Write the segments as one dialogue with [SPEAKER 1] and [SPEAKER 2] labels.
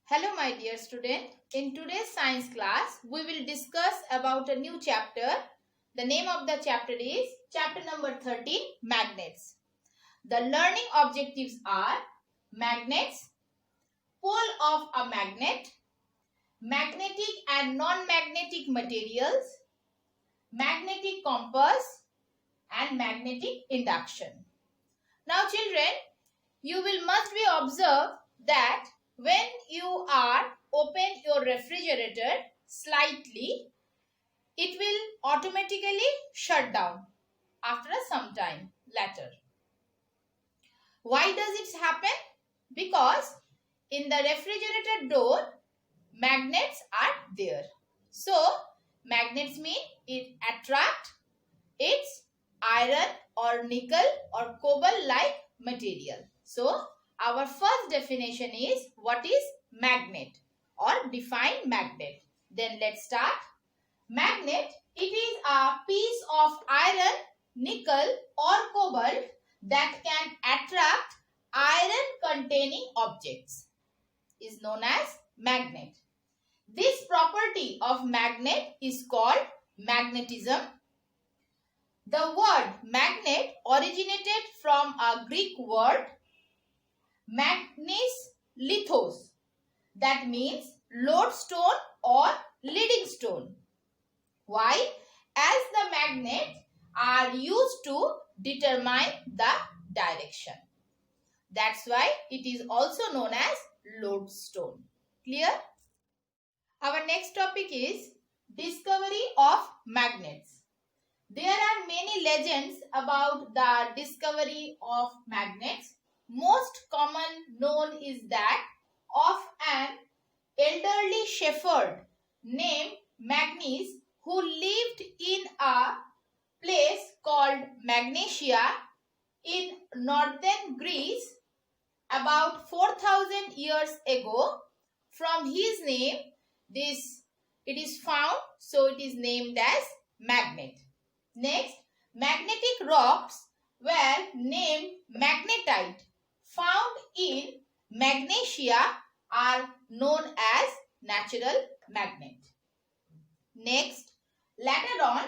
[SPEAKER 1] Hello my dear student. In today's science class, we will discuss about a new chapter. The name of the chapter is chapter number 13, Magnets. The learning objectives are magnets, pole of a magnet, magnetic and non-magnetic materials, magnetic compass and magnetic induction. Now children, you will must be observe that when you are open your refrigerator slightly, it will automatically shut down after some time later. Why does it happen? Because in the refrigerator door, magnets are there. So, magnets mean it attract its iron or nickel or cobalt like material. So, our first definition is what is magnet or define magnet. Then let's start. Magnet, it is a piece of iron, nickel or cobalt that can attract iron containing objects is known as magnet. This property of magnet is called magnetism. The word magnet originated from a Greek word magnes lithos, that means lodestone or leading stone. Why? As the magnets are used to determine the direction. That's why it is also known as lodestone. Clear? Our next topic is discovery of magnets. There are many legends about the discovery of magnets. Most common known is that of an elderly shepherd named Magnes who lived in a place called Magnesia in northern Greece about 4,000 years ago. From his name, it is found, so it is named as magnet. Next, magnetic rocks were named magnetite, found in Magnesia are known as natural magnet. Next, later on,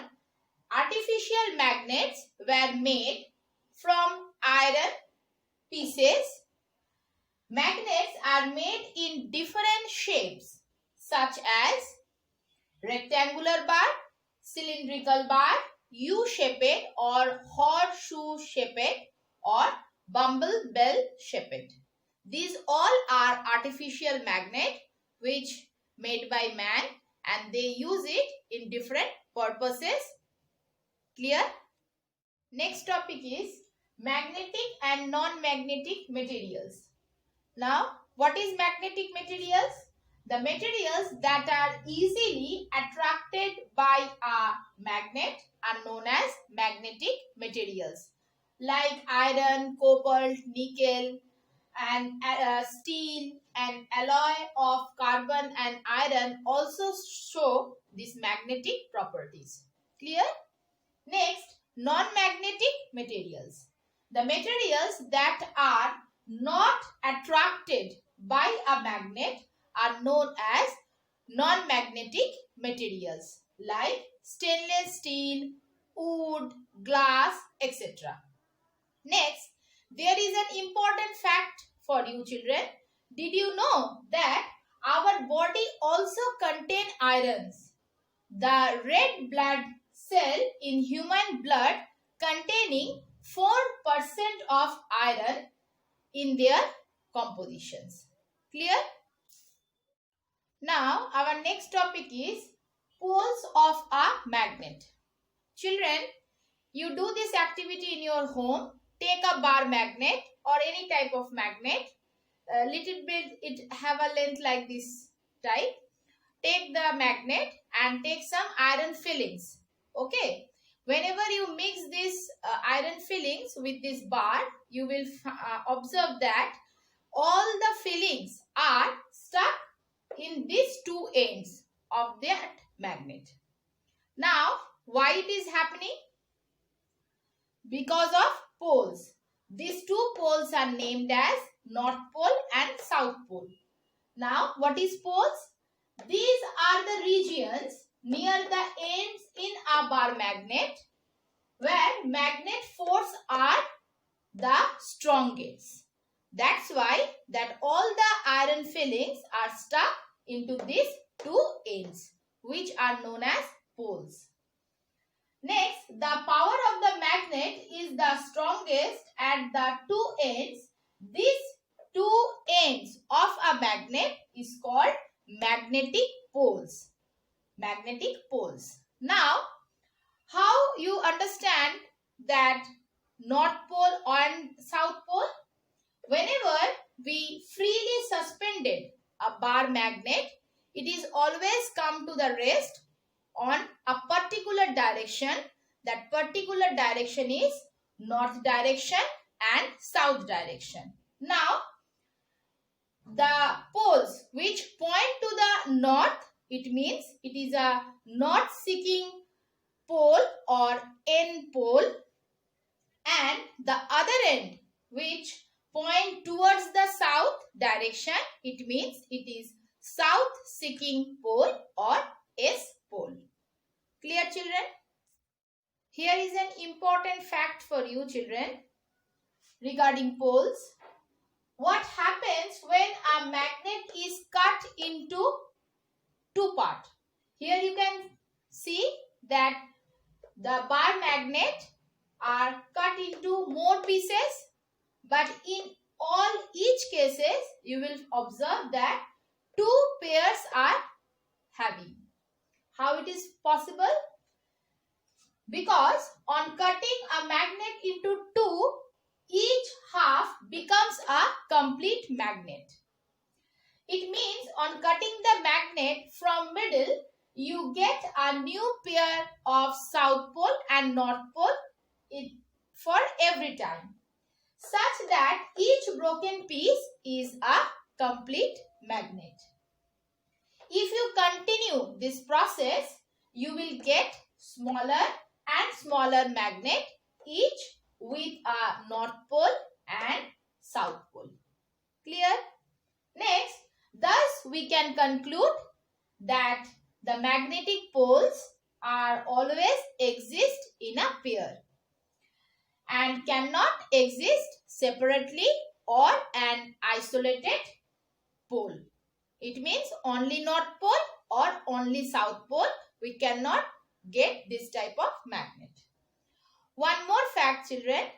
[SPEAKER 1] artificial magnets were made from iron pieces. Magnets are made in different shapes such as rectangular bar, cylindrical bar, U-shaped or horseshoe-shaped or bumblebell shaped. These all are artificial magnet which made by man and they use it in different purposes. Clear? Next topic is magnetic and non-magnetic materials. Now, what is magnetic materials? The materials that are easily attracted by a magnet are known as magnetic materials like iron, cobalt, nickel and steel and alloy of carbon and iron also show these magnetic properties. Clear? Next, non-magnetic materials. The materials that are not attracted by a magnet are known as non-magnetic materials like stainless steel, wood, glass, etc. Next, there is an important fact for you children. Did you know that our body also contains irons? The red blood cell in human blood containing 4% of iron in their compositions. Clear? Now, our next topic is poles of a magnet. Children, you do this activity in your home. Take a bar magnet or any type of magnet. A little bit, it have a length like this type. Take the magnet and take some iron fillings. Okay. Whenever you mix this iron fillings with this bar, you will observe that all the fillings are stuck in these two ends of that magnet. Now, why it is happening? Because of poles. These two poles are named as North Pole and South Pole. Now, what is poles? These are the regions near the ends in a bar magnet where magnet force are the strongest. That's why that all the iron filings are stuck into these two ends, which are known as poles. Next, the power of the magnet is the strongest at the two ends. These two ends of a magnet is called magnetic poles. Magnetic poles. Now, how you understand that North Pole and South Pole? Whenever we freely suspended a bar magnet, it is always come to the rest on a particular direction. That particular direction is north direction and south direction. Now, the poles which point to the north, it means it is a north seeking pole or N pole, and the other end which point towards the south direction, it means it is south seeking pole or S pole. Clear, children? Here is an important fact for you, children, regarding poles. What happens when a magnet is cut into two parts? Here you can see that the bar magnet are cut into more pieces, but in each cases you will observe that two pairs are having. How it is possible? Because on cutting a magnet into two, each half becomes a complete magnet. It means on cutting the magnet from middle, you get a new pair of south pole and north pole for every time, such that each broken piece is a complete magnet. If you continue this process, you will get smaller and smaller magnet, each with a north pole and south pole. Clear? Next, thus we can conclude that the magnetic poles are always exist in a pair and cannot exist separately or an isolated pole. It means only north pole or only south pole. We cannot get this type of magnet. One more fact, children.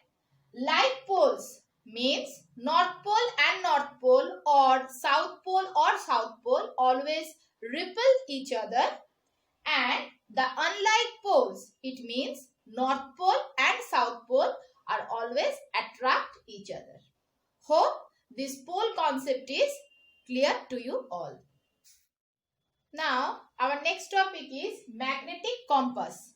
[SPEAKER 1] Like poles means north pole and north pole or south pole always repel each other, and the unlike poles, it means north pole and south pole are always attract each other. Hope this pole concept is clear to you all. Now, our next topic is magnetic compass.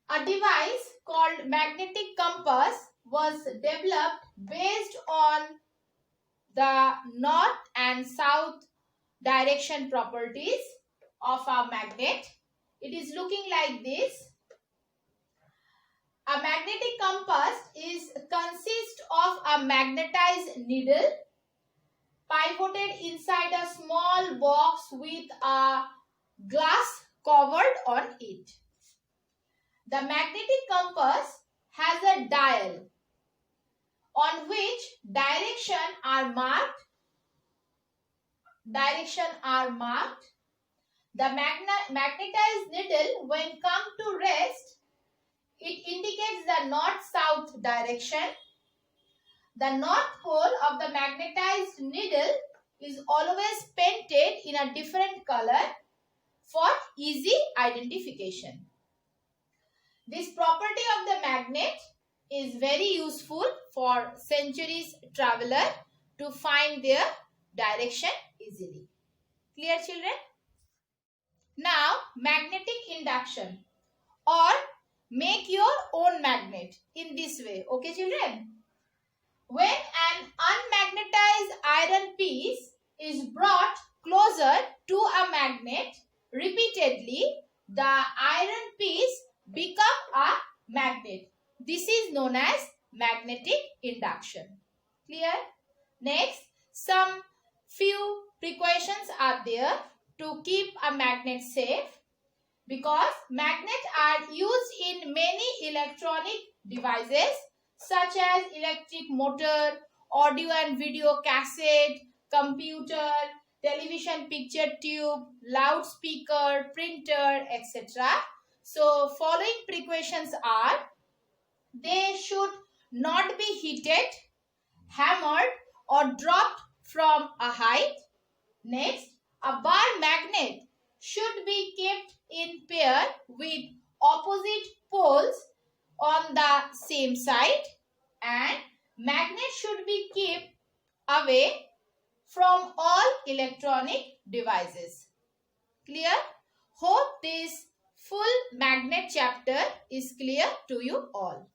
[SPEAKER 1] A device called magnetic compass was developed based on the north and south direction properties of a magnet. It is looking like this. A magnetic compass consists of a magnetized needle pivoted inside a small box with a glass covered on it. The magnetic compass has a dial on which direction are marked. The magnetized needle, when come to rest, it indicates the north-south direction. The north pole of the magnetized needle is always painted in a different color for easy identification. This property of the magnet is very useful for centuries traveler to find their direction easily. Clear, children? Now, magnetic induction or make your own magnet in this way. Okay, children? When an unmagnetized iron piece is brought closer to a magnet repeatedly, the iron piece becomes a magnet. This is known as magnetic induction. Clear? Next, some Few precautions are there to keep a magnet safe, because magnets are used in many electronic devices such as electric motor, audio and video cassette, computer, television picture tube, loudspeaker, printer, etc. So following precautions are: they should not be heated, hammered or dropped from a height. Next, a bar magnet should be kept in pair with opposite poles on the same side, and magnet should be kept away from all electronic devices. Clear? Hope this full magnet chapter is clear to you all.